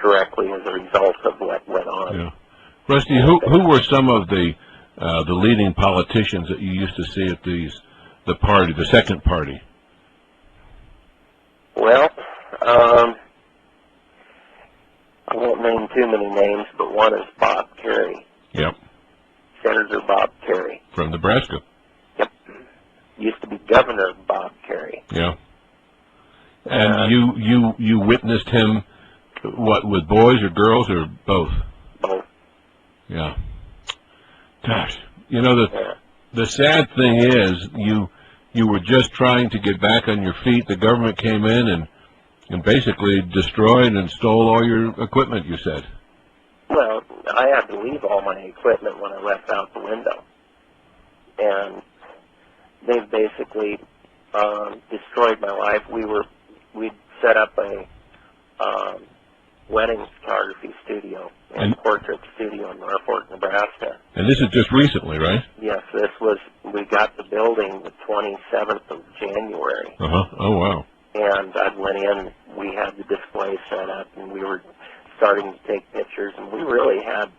directly as a result of what went on. Yeah. Rusty, who were some of the leading politicians that you used to see at the second party? Well, I won't name too many names, but one is Bob Kerrey. Yep. Senator Bob Kerrey. From Nebraska. Yep. Used to be Governor Bob Kerrey. Yeah. And you witnessed him, what, with boys or girls or both? Both. Yeah. Gosh. You know, the sad thing is you were just trying to get back on your feet. The government came in and basically destroyed and stole all your equipment, you said. Well, I had to leave all my equipment when I left out the window. And they've basically destroyed my life. We'd set up a wedding photography studio and portrait studio in Norfolk, Nebraska. And this is just recently, right? Yes, we got the building the 27th of January. Uh-huh. Oh, wow. And I went in, we had the display set up, and we were starting to take pictures, and we really had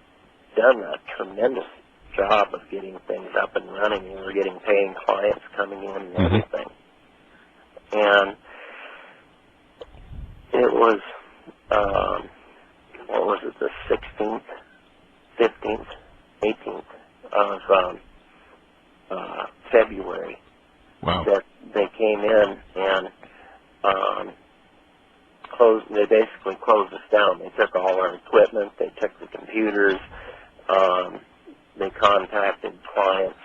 done a tremendous job of getting things up and running. We were getting paying clients coming in and everything. And it was, what was it, the 16th, 15th, 18th of February. Wow. That they came in and they basically closed us down. They took all our equipment, they took the computers, they contacted clients,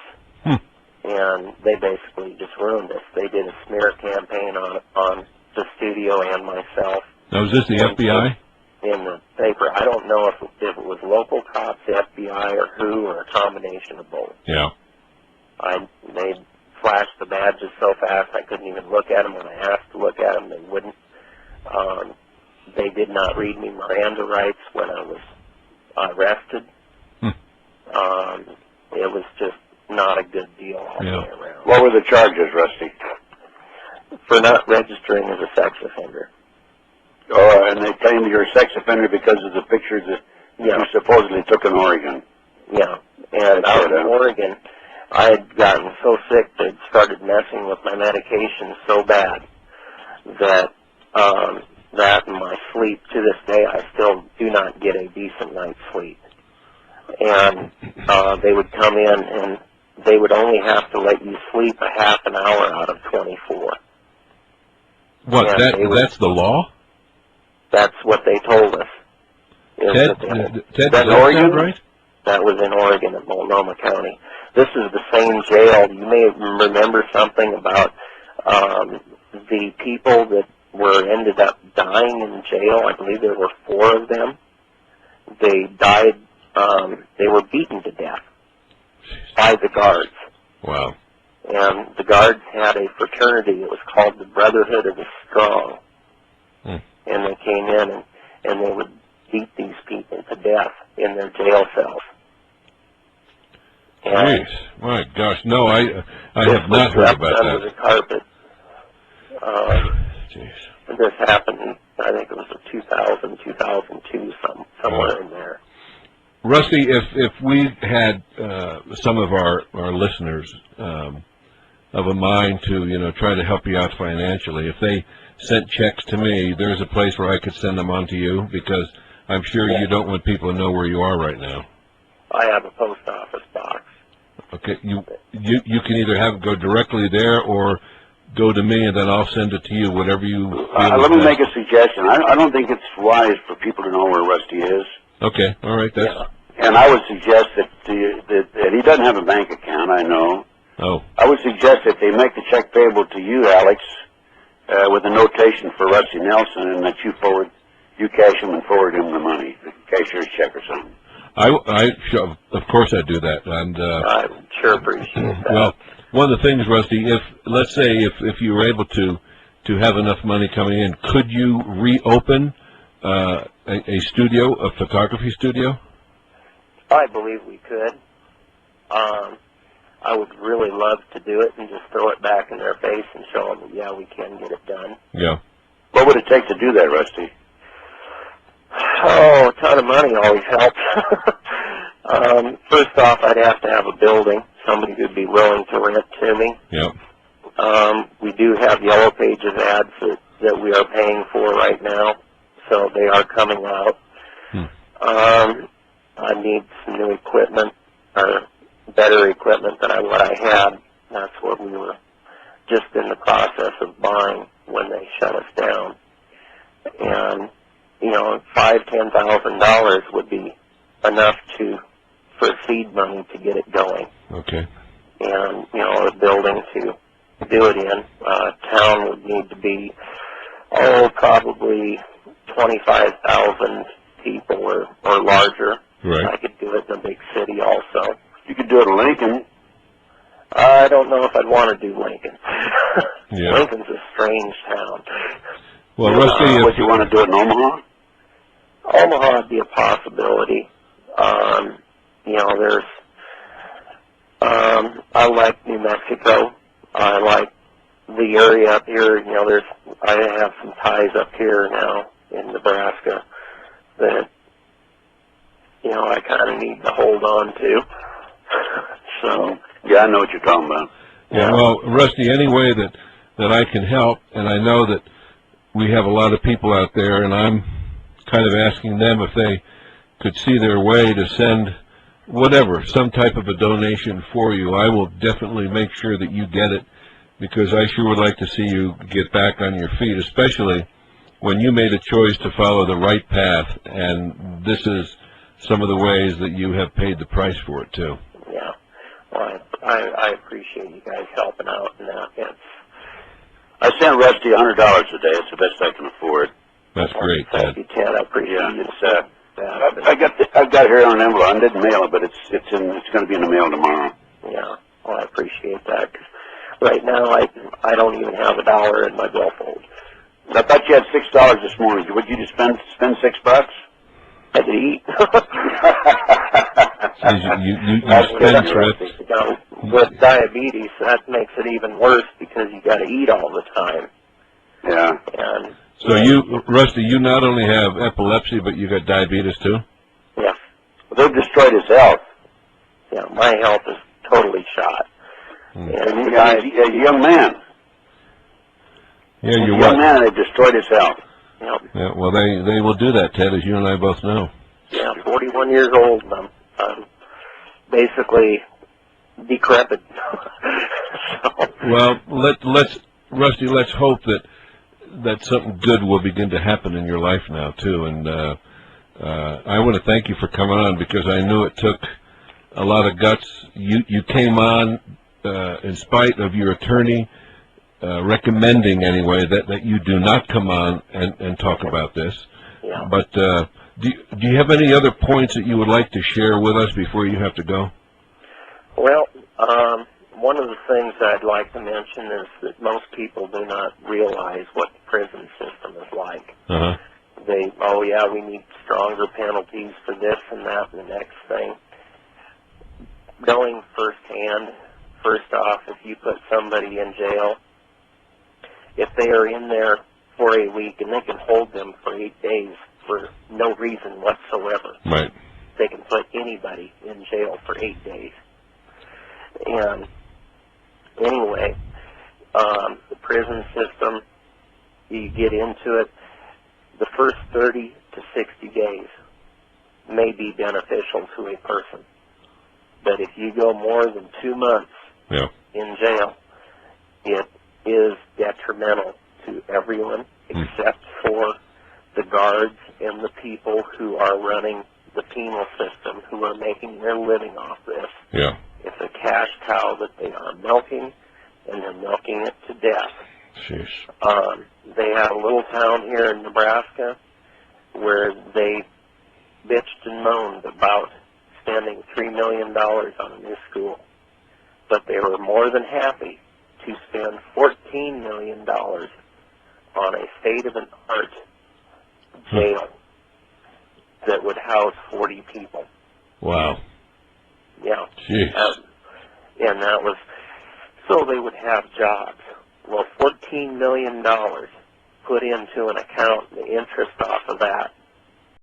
and they basically just ruined us. They did a smear campaign on the studio and myself. Now, was this the FBI? In the paper. I don't know if it was local cops, the FBI, or who, or a combination of both. Yeah. They flashed the badges so fast I couldn't even look at them. When I asked to look at them, they wouldn't. They did not read me Miranda rights when I was arrested. It was just not a good deal all the way around. What were the charges, Rusty? For not registering as a sex offender. Oh, and they claimed you're a sex offender because of the pictures that you supposedly took in Oregon. Yeah, and out in Oregon, I had gotten so sick they'd started messing with my medication so bad that that and my sleep, to this day, I still do not get a decent night's sleep. And they would come in and they would only have to let you sleep a half an hour out of 24. What, that's the law? That's what they told us. Ted, does that sound right? That was in Oregon, in Multnomah County. This is the same jail. You may remember something about the people that ended up dying in jail. I believe there were 4 of them. They died. They were beaten to death by the guards. Wow. And the guards had a fraternity. It was called the Brotherhood of the Strong. And they came in and they would beat these people to death in their jail cells. Jeez, my gosh, no, I have not heard about that. Under the carpet. Jeez. This happened, I think it was 2000, 2002, somewhere in there. Rusty, if we had some of our listeners of a mind to try to help you out financially, if they sent checks to me, there's a place where I could send them on to you, because I'm sure you don't want people to know where you are right now. I have a post office box. Okay, you can either have it go directly there or go to me, and then I'll send it to you, whatever you feel. Let me make a suggestion. I don't think it's wise for people to know where Rusty is. Okay, all right. And I would suggest that he doesn't have a bank account, I know. Oh. I would suggest that they make the check payable to you, Alex, with a notation for Rusty Nelson, and that you cash him and forward him the money, the cashier's check or something. Of course I'd do that. And I sure appreciate that. Well, one of the things, Rusty, let's say if you were able to have enough money coming in, could you reopen a studio, a photography studio? I believe we could. I would really love to do it and just throw it back in their face and show them, we can get it done. Yeah. What would it take to do that, Rusty? Oh, a ton of money always helps. First off, I'd have to have a building, somebody who'd be willing to rent to me. Yep. We do have Yellow Pages ads that we are paying for right now, so they are coming out. I need some new equipment, or better equipment than what I had. That's what we were just in the process of buying when they shut us down. And, you know, $5,000-$10,000 would be enough for seed money to get it going. Okay. And, you know, a building to do it in. Town would need to be, probably 25,000 people or larger. Right. I could do it in a big city also. You could do it in Lincoln. I don't know if I'd want to do Lincoln. Yeah. Lincoln's a strange town. Well, Rusty, Would you want to do it in Omaha? Omaha would be a possibility. You know, I like New Mexico. I like the area up here. You know, I have some ties up here now in Nebraska that, you know, I kind of need to hold on to. So. Yeah, I know what you're talking about. Yeah, well, Rusty, any way that I can help, and I know that we have a lot of people out there, and I'm kind of asking them if they could see their way to send whatever, some type of a donation for you. I will definitely make sure that you get it, because I sure would like to see you get back on your feet, especially when you made a choice to follow the right path, and this is some of the ways that you have paid the price for it, too. Yeah. Well, I appreciate you guys helping out in that. I sent Rusty $100 a day. It's the best I can afford. That's great, Ted. Thank you, Ted. I appreciate you. I've got it here on an envelope. I didn't mail it, but it's going to be in the mail tomorrow. Yeah. Well, I appreciate that. 'Cause right now, I don't even have $1 in my billfold. I thought you had $6 this morning. Would you just spend $6? I could eat. you spend trips. You know, with diabetes, that makes it even worse because you got to eat all the time. Yeah. And so Rusty, you not only have epilepsy, but you got diabetes too? Yeah. Well, they've destroyed his health. Yeah, my health is totally shot. And he's a young man. Yeah, you're a young man, they've destroyed his health. Yep. Yeah, well, they will do that, Ted, as you and I both know. Yeah, 41 years old, and I'm basically decrepit. So. Well, Rusty, let's hope that something good will begin to happen in your life now too. And I want to thank you for coming on, because I knew it took a lot of guts. You came on in spite of your attorney recommending anyway that you do not come on and talk about this. Yeah. But do you have any other points that you would like to share with us before you have to go? Well, one of the things I'd like to mention is that most people do not realize what the prison system is like. Uh-huh. We need stronger penalties for this and that and the next thing. Knowing firsthand, first off, if you put somebody in jail, if they are in there for a week, and they can hold them for 8 days for no reason whatsoever. Right. They can put anybody in jail for 8 days. And anyway, the prison system, you get into it, the first 30 to 60 days may be beneficial to a person. But if you go more than 2 months in jail, it is detrimental to everyone except for the guards and the people who are running the penal system, who are making their living off this. Yeah. It's a cash cow that they are milking, and they're milking it to death. Sheesh. They had a little town here in Nebraska where they bitched and moaned about spending $3 million on a new school. But they were more than happy to spend $14 million on a state-of-the-art jail that would house 40 people. Wow. Yeah. Jeez. And that was so they would have jobs. Well, $14 million put into an account, the interest off of that